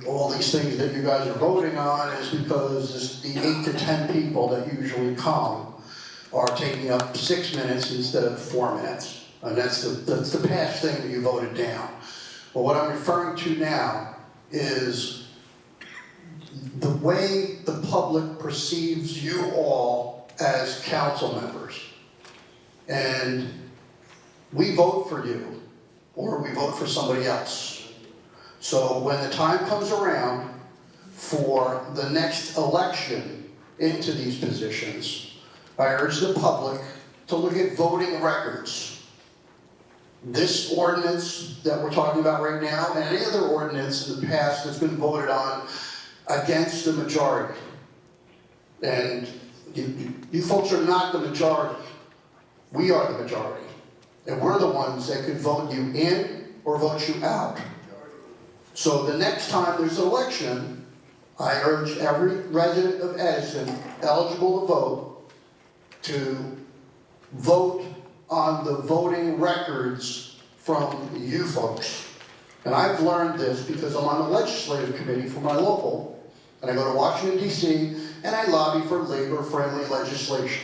all these things that you guys are voting on is because the 8 to 10 people that usually come are taking up 6 minutes instead of 4 minutes. And that's the past thing that you voted down. But what I'm referring to now is the way the public perceives you all as council members. And we vote for you, or we vote for somebody else. So when the time comes around for the next election into these positions, I urge the public to look at voting records. This ordinance that we're talking about right now, and any other ordinance in the past that's been voted on against the majority. And you folks are not the majority. We are the majority. And we're the ones that could vote you in or vote you out. So the next time there's an election, I urge every resident of Edison eligible to vote on the voting records from you folks. And I've learned this because I'm on the legislative committee for my local, and I go to Washington, D.C., and I lobby for labor-friendly legislation.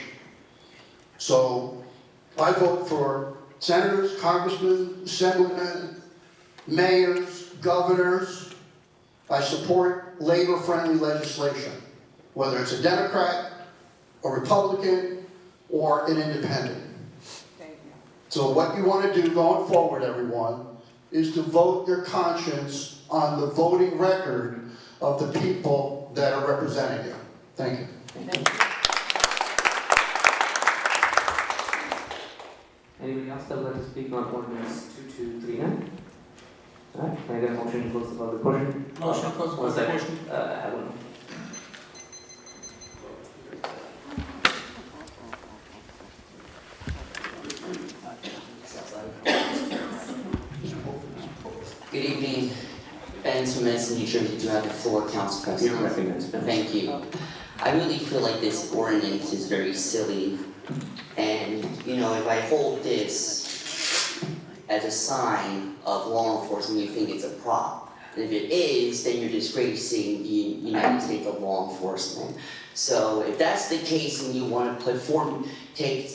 So I vote for senators, congressmen, assemblymen, mayors, governors. I support labor-friendly legislation, whether it's a Democrat, a Republican, or an independent. So what you want to do going forward, everyone, is to vote your conscience on the voting record of the people that are representing you. Thank you. Anybody else that would like to speak on ordinance 2239? All right, can I get a motion to close the public portion? Motion to close the public portion. I have one. Good evening, Ben Smith, New Jersey. Do have the floor, Council President? You're recognized, Ben. Thank you. I really feel like this ordinance is very silly. And, if I hold this as a sign of law enforcement, you think it's a prop. And if it is, then you're disgracing the United States of law enforcement. So if that's the case and you want to take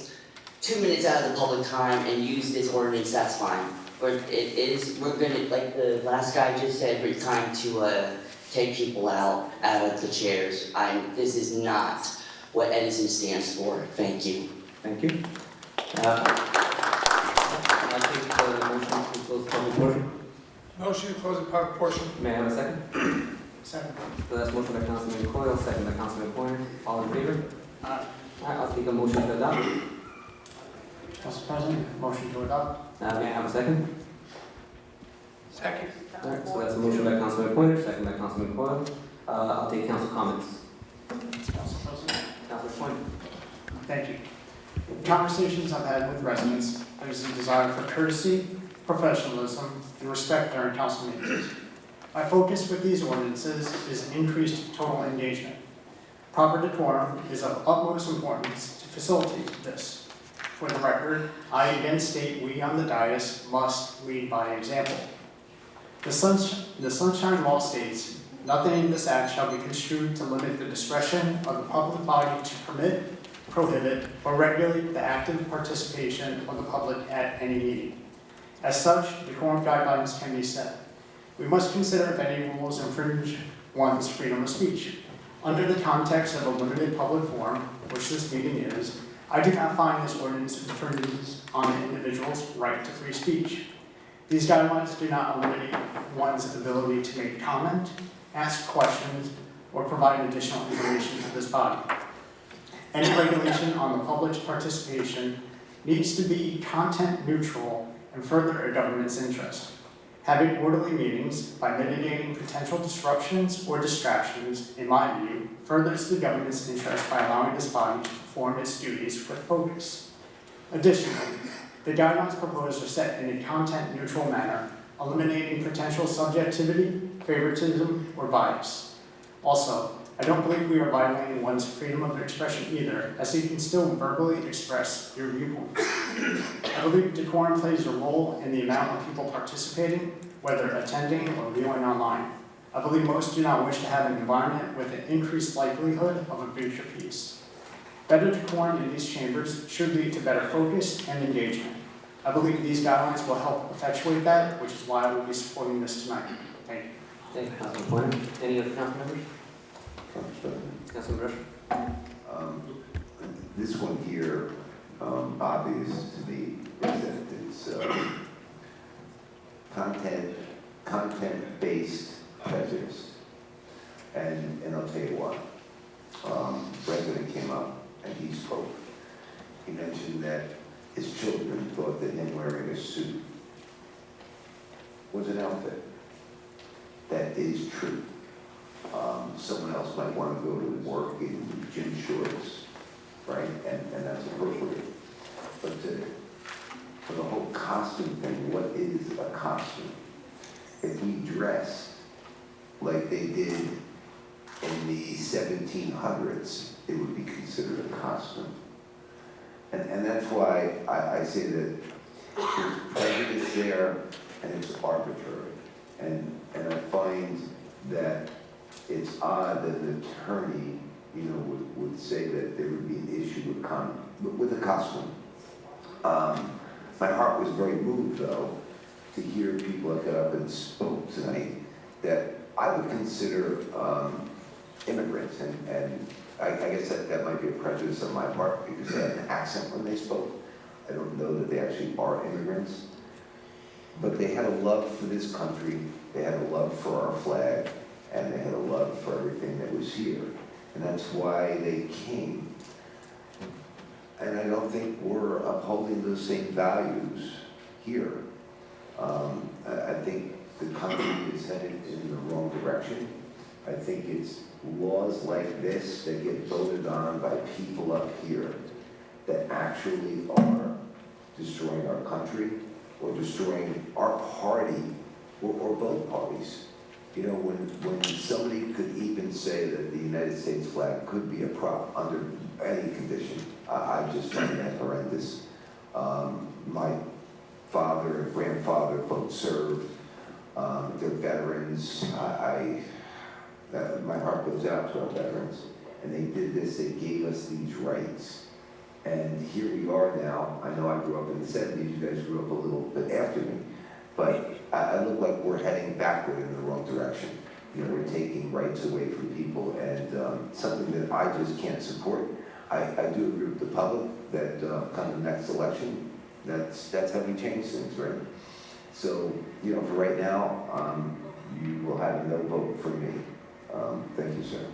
2 minutes out of the public time and use this ordinance, that's fine. But we're gonna, like the last guy just said, we're trying to take people out of the chairs. This is not what Edison stands for. Thank you. Thank you. I think the motion to close the public portion. Motion to close the public portion. May I have a second? Second. So that's motion by Councilman Coyle, second by Councilman Pointer. All in favor? Aye. Alright, I'll take a motion to adopt. Council President, motion to adopt. May I have a second? Second. Alright, so that's a motion by Councilman Pointer, second by Councilman Coyle. I'll take council comments. Council President. Councilman Pointer. Thank you. In conversations I've had with residents, there's a desire for courtesy, professionalism, and respect during council meetings. My focus with these ordinances is increased total engagement. Proper decorum is of utmost importance to facilitate this. For the record, I again state we on the dais must lead by example. The Sunshine Law states, nothing in this act shall be construed to limit the discretion of the public body to permit, prohibit, or regulate the active participation of the public at any meeting. As such, decorum guidelines can be set. We must consider if any rules infringe one's freedom of speech. Under the context of a limited public forum, which this meeting is, I do not find this ordinance infringes on an individual's right to free speech. These guidelines do not eliminate one's ability to make comment, ask questions, or provide additional information to this body. Any regulation on the public's participation needs to be content neutral and further a government's interest. Having orderly meetings by mitigating potential disruptions or distractions, in my view, furthers the government's interest by allowing this body to perform its duties with focus. Additionally, the guidelines proposed are set in a content-neutral manner, eliminating potential subjectivity, favoritism, or bias. Also, I don't believe we are violating one's freedom of expression either, as you can still verbally express your viewpoints. I believe decorum plays a role in the amount of people participating, whether attending or viewing online. I believe most do not wish to have an environment with an increased likelihood of a breach of peace. Better decorum in these chambers should lead to better focus and engagement. I believe these guidelines will help effectuate that, which is why I will be supporting this tonight. Thank you. Thank you, Councilman Pointer. Any other council members? Councilman Rush? This one here, obvious to me, is that it's content-based prejudice. And I'll tell you what, President came up and he spoke. He mentioned that his children thought that him wearing a suit was an outfit. That is true. Someone else might want to go to work in gym shorts, right? And that's appropriate. But for the whole costume thing, what is a costume? If we dress like they did in the 1700s, it would be considered a costume. And that's why I say that there's prejudice there and it's arbitrary. And I find that it's odd that an attorney, would say that there would be an issue with a costume. My heart was very moved, though, to hear people that got up and spoke tonight that I would consider immigrants, and I guess that might be a prejudice on my part because they had an accent when they spoke. I don't know that they actually are immigrants, but they had a love for this country, they had a love for our flag, and they had a love for everything that was here. And that's why they came. And I don't think we're upholding those same values here. I think the country is headed in the wrong direction. I think it's laws like this that get voted on by people up here that actually are destroying our country or destroying our party or both parties. When somebody could even say that the United States flag could be a prop under any condition, I just find that horrendous. My father and grandfather both served. They're veterans. My heart goes out to our veterans. And they did this, they gave us these rights. And here we are now. I know I grew up in the 70s, you guys grew up a little bit after me. But I look like we're heading backward in the wrong direction. You know, we're taking rights away from people, and something that I just can't support. I do agree with the public that come the next election, that's how we change things, right? So, you know, for right now, you will have a no vote from me. Thank you, sir.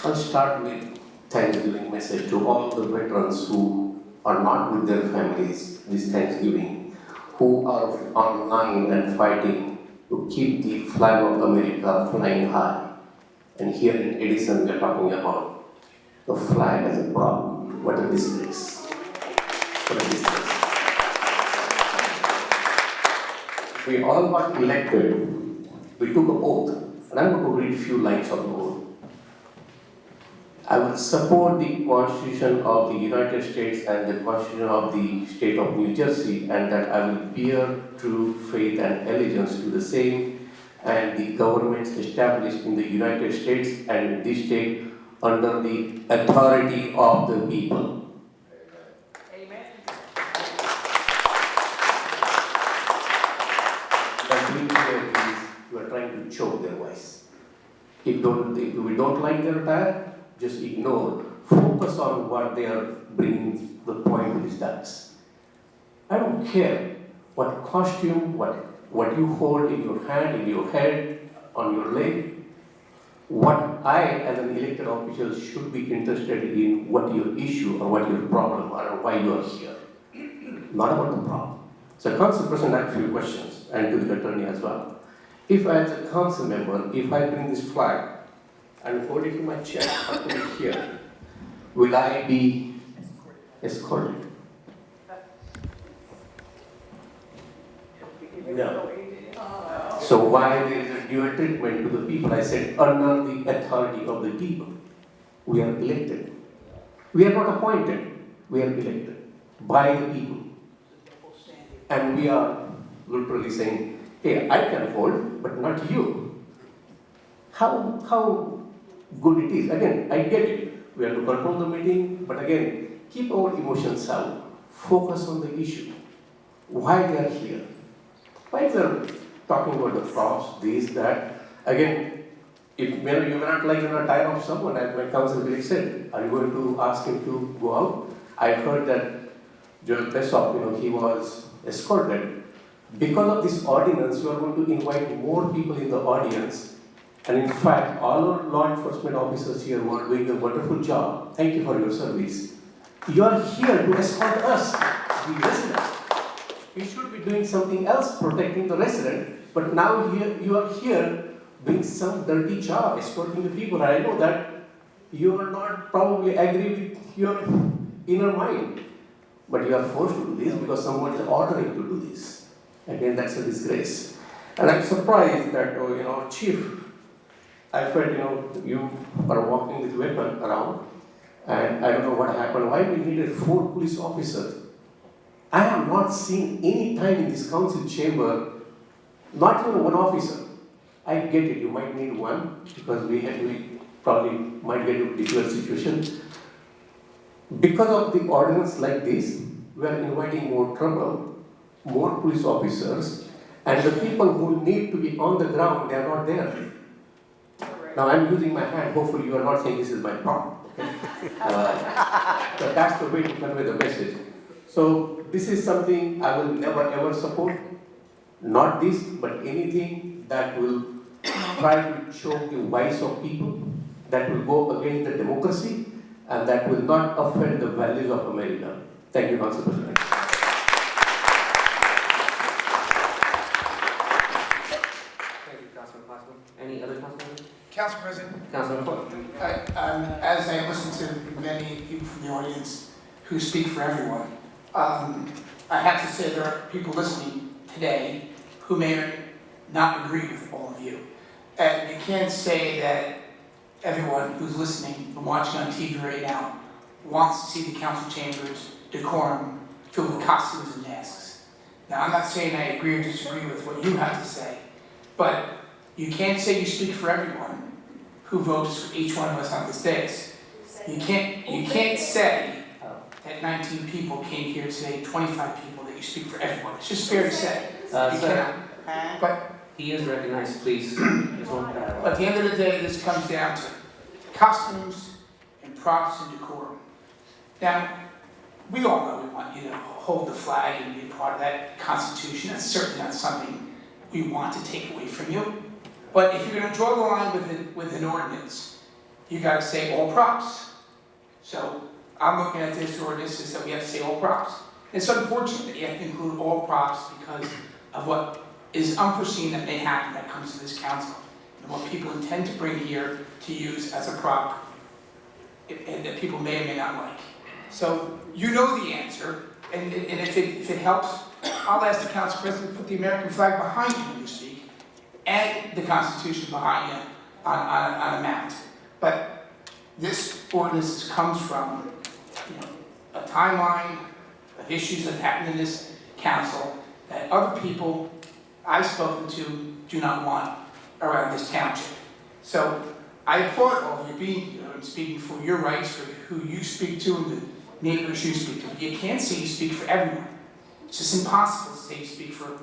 I'll start with Thanksgiving message to all the veterans who are not with their families this Thanksgiving, who are online and fighting to keep the flag of America flying high. And here in Edison, we are talking about the flag as a problem. What a disgrace. What a disgrace. We all got elected. We took an oath. And I'm going to read a few lines of the oath. I will support the Constitution of the United States and the Constitution of the State of New Jersey, and that I will bear true faith and allegiance to the same and the governments established in the United States and this state under the authority of the people. Amen. What we here is you are trying to choke their voice. If we don't like their attire, just ignore. Focus on what they are bringing the point of this dance. I don't care what costume, what you hold in your hand, in your head, on your leg. What I, as an elected official, should be interested in what your issue or what your problem are or why you are here. Not about the problem. So, Council President, I have a few questions, and to the attorney as well. If I, as a council member, if I bring this flag and hold it in my chest or put it here, will I be escorted? No. So why there is a dual treatment to the people? I said, under the authority of the people. We are elected. We are not appointed. We are elected by the people. And we are literally saying, hey, I can hold, but not you. How good it is. Again, I get it. We have to control the meeting, but again, keep our emotions out. Focus on the issue. Why they are here. Why they are talking about the props, this, that. Again, if you may not like an attire of someone, as my council colleague said, are you going to ask him to go out? I heard that Joel Pessoff, he was escorted. Because of this ordinance, you are going to invite more people in the audience. And in fact, all our law enforcement officers here who are doing a wonderful job. Thank you for your service. You are here to escort us, the residents. You should be doing something else, protecting the resident. But now you are here doing some dirty job, escorting the people. And I know that you are not probably agree with your inner mind. But you are forced to do this because someone is ordering to do this. Again, that's a disgrace. And I'm surprised that, Chief, I felt, you are walking with weapon around, and I don't know what happened. Why we needed 4 police officers? I have not seen any time in this council chamber, not even one officer. I get it, you might need one, because we probably might get a difficult situation. Because of the ordinance like this, we are inviting more trouble, more police officers, and the people who need to be on the ground, they are not there. Now I'm using my hand, hopefully you are not saying this is my problem. Okay? So that's the way to convey the message. So this is something I will never ever support. Not this, but anything that will try to choke the voice of people, that will go against the democracy, and that will not offend the values of America. Thank you, Council President. Thank you, Councilman Plasko. Any other councilman? Council President. Councilman Clark. As I listen to many people from the audience who speak for everyone, I have to say there are people listening today who may not agree with all of you. And you can't say that everyone who's listening and watching on TV right now wants to see the council chambers, decorum, filled with costumes and masks. Now, I'm not saying I agree or disagree with what you have to say, but you can't say you speak for everyone who votes for each one of us on this dais. You can't say that 19 people came here today, 25 people you speak for everyone. It's just fair to say. You Sir, cannot. But he is recognized, please. There's one dialogue. at the end of the day, this comes down to costumes and props and decorum. Now, we all know we want you to hold the flag and be part of that Constitution. That's certainly not something we want to take away from you. But if you're going to draw the line with an ordinance, you got to say all props. So I'm looking at this ordinance and said we have to say all props. It's unfortunate that you have to include all props because of what is unforeseen that may happen that comes to this council and what people intend to bring here to use as a prop and that people may or may not like. So you know the answer, and if it helps, I'll ask the council president to put the American flag behind you when you speak and the Constitution behind you on a mount. But this ordinance comes from a timeline of issues that happened in this council that other people I've spoken to do not want around this township. So I applaud all of you being here and speaking for your rights, for who you speak to and the neighbors you speak to. You can't say you speak for everyone. It's just impossible to say you speak for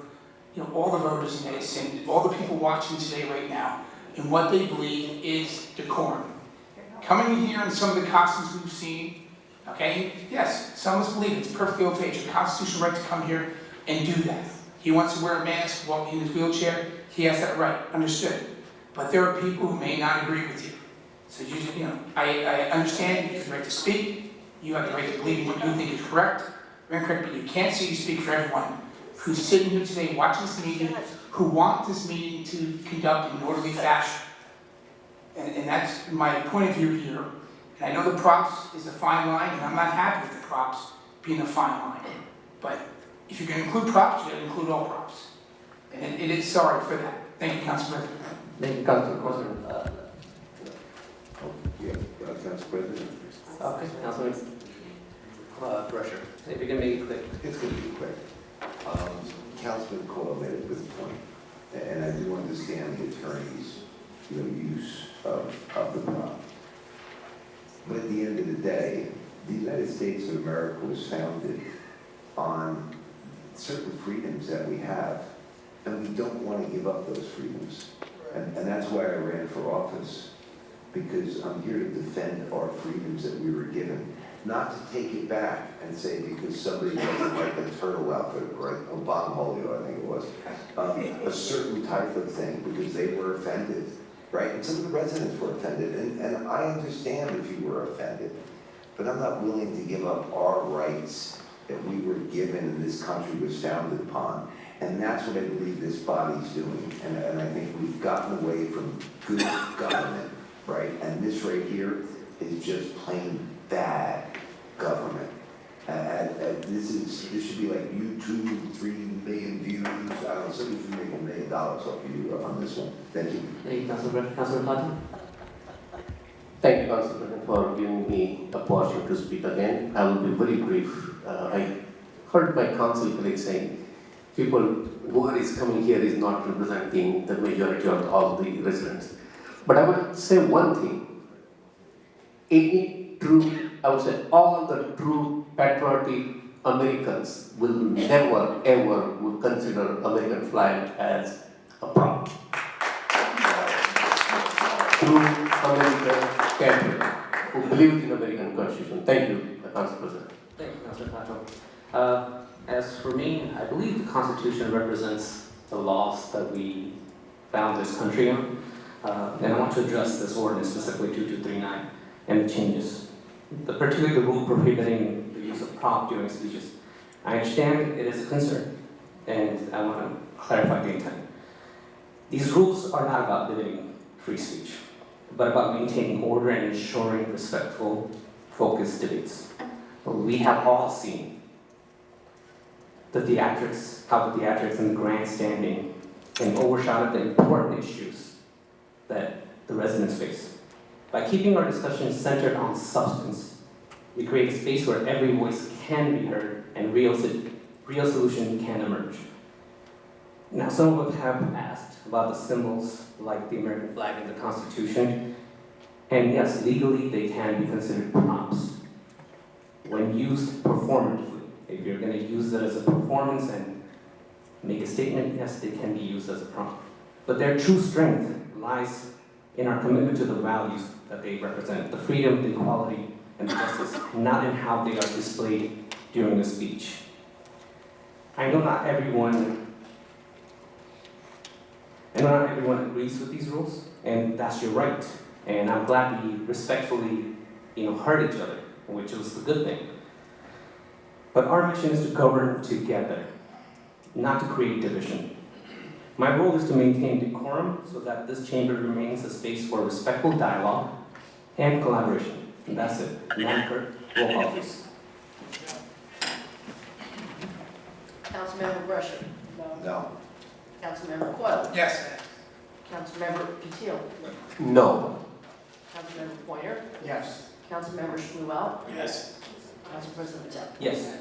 all the voters in Edison, all the people watching today right now, and what they believe is decorum. Coming in here in some of the costumes we've seen, okay, yes, some of us believe it's perfectly okay. It's a constitutional right to come here and do that. He wants to wear a mask, walk in his wheelchair, he has that right, understood. But there are people who may not agree with you. So I understand you have the right to speak, you have the right to believe what you think is correct, or incorrect, but you can't say you speak for everyone who's sitting here today watching this meeting, who want this meeting to conduct in an orderly fashion. And that's my point of view here. And I know the props is a fine line, and I'm not happy with the props being a fine line. But if you're going to include props, you're going to include all props. And it is sorry for that. Thank you, Council President. Thank you, Council President. Council President. Okay, Councilman Brusher, if you can make it quick. It's going to be quick. Councilman Coyle made a good point, and I do understand the attorney's use of the prop. But at the end of the day, the United States of America was founded on certain freedoms that we have, and we don't want to give up those freedoms. And that's why I ran for office, because I'm here to defend our freedoms that we were given. Not to take it back and say because somebody doesn't like a turtle outfit, or a bongholio, I think it was, a certain type of thing because they were offended, right? And some of the residents were offended, and I understand if you were offended, but I'm not willing to give up our rights that we were given and this country was founded upon. And that's what I believe this body's doing. And I think we've gotten away from good government, right? And this right here is just plain bad government. This should be like YouTube, 3 million views. I don't know, somebody should make $1 million off of you on this one. Thank you. Thank you, Councilman Cotton. Thank you, Council President, for giving me the opportunity to speak again. I will be very brief. I heard my council colleagues saying, whoever is coming here is not representing the majority of all the residents. But I would say one thing. I would say all the true patriotic Americans will never ever would consider American flag as a prop. True American patriot who believes in American Constitution. Thank you, Council President. Thank you, Councilman Pato. As for me, I believe the Constitution represents the laws that we found this country on. And I want to address this ordinance, specifically 2239, and the changes. Particularly the rule prohibiting the use of prop during speeches. I understand it is a concern, and I want to clarify the intent. These rules are not about limiting free speech, but about maintaining order and ensuring respectful, focused debates. We have all seen how the theatrics and the grandstanding can overshadow the important issues that the residents face. By keeping our discussion centered on substance, we create a space where every voice can be heard and real solution can emerge. Now, some of us have asked about the symbols like the American flag and the Constitution, and yes, legally they can be considered props when used performatively. If you're gonna use it as a performance and make a statement, yes, they can be used as a prompt. But their true strength lies in our commitment to the values that they represent, the freedom, the equality, and the justice, not in how they are displayed during a speech. I know not everyone agrees with these rules, and that's your right. And I'm glad we respectfully, heard each other, which was the good thing. But our mission is to govern together, not to create division. My role is to maintain decorum so that this chamber remains a space for respectful dialogue and collaboration. And that's it. Madam Clerk, roll call please. Councilmember Brusher. No. Councilmember Coyle. Yes. Councilmember Patil. No. Councilmember Pointer. Yes. Councilmember Shmuel. Yes. Council President Patel. Yes.